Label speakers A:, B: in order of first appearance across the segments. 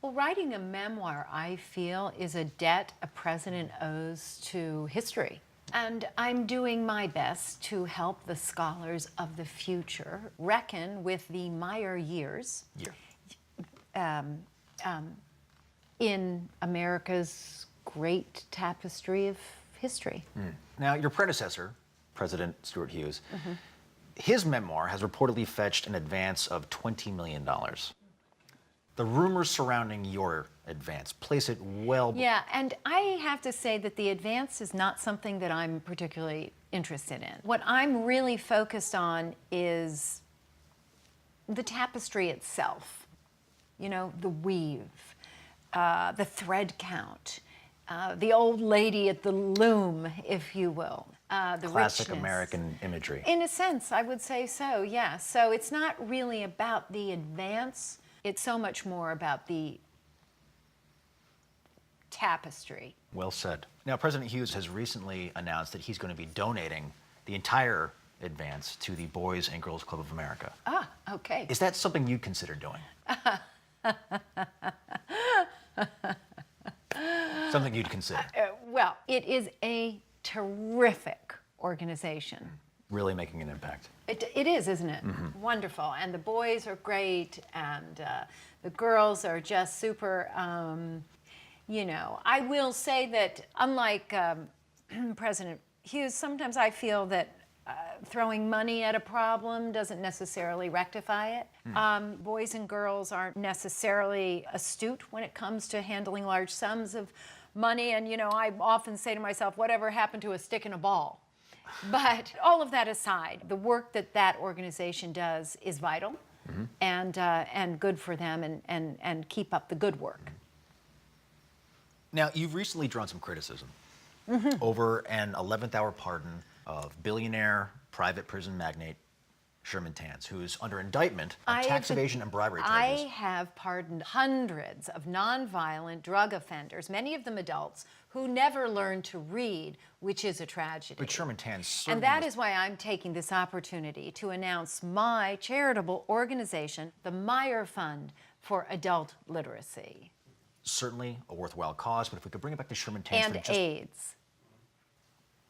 A: Well, writing a memoir, I feel, is a debt a president owes to history. And I'm doing my best to help the scholars of the future reckon with the Meyer years in America's great tapestry of history.
B: Now, your predecessor, President Stuart Hughes, his memoir has reportedly fetched an advance of $20 million. The rumors surrounding your advance place it well...
A: Yeah, and I have to say that the advance is not something that I'm particularly interested in. What I'm really focused on is the tapestry itself. You know, the weave, the thread count, the old lady at the loom, if you will. The
B: Classic
A: richness.
B: American imagery.
A: In a sense, I would say so, yeah. So it's not really about the advance. It's so much more about the tapestry.
B: Well said. Now, President Hughes has recently announced that he's going to be donating the entire advance to the Boys and Girls Club of America.
A: Ah, okay.
B: Is that something you'd consider doing? Something you'd consider?
A: Well, it is a terrific organization.
B: Really making an impact.
A: It is, isn't it? Wonderful. And the boys are great, and the girls are just super. You know, I will say that unlike President Hughes, sometimes I feel that throwing money at a problem doesn't necessarily rectify it. Boys and girls aren't necessarily astute when it comes to handling large sums of money. And, you know, I often say to myself, whatever happened to a stick and a ball? But all of that aside, the work that that organization does is vital and good for them, and keep up the good work.
B: Now, you've recently drawn some criticism over an 11th hour pardon of billionaire private prison magnate Sherman Tanz, who is under indictment on tax evasion and bribery charges.
A: I have pardoned hundreds of nonviolent drug offenders, many of them adults, who never learned to read, which is a tragedy.
B: But Sherman Tanz certainly...
A: And that is why I'm taking this opportunity to announce my charitable organization, the Meyer Fund for Adult Literacy.
B: Certainly a worthwhile cause, but if we could bring it back to Sherman Tanz...
A: And AIDS.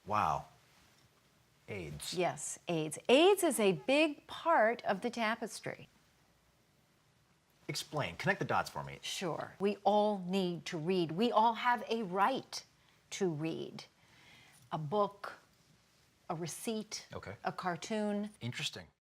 B: Wow. AIDS.
A: Yes, AIDS. AIDS is a big part of the tapestry.
B: Explain. Connect the dots for me.
A: Sure. We all need to read. We all have a right to read. A book, a receipt, a cartoon.
B: Interesting.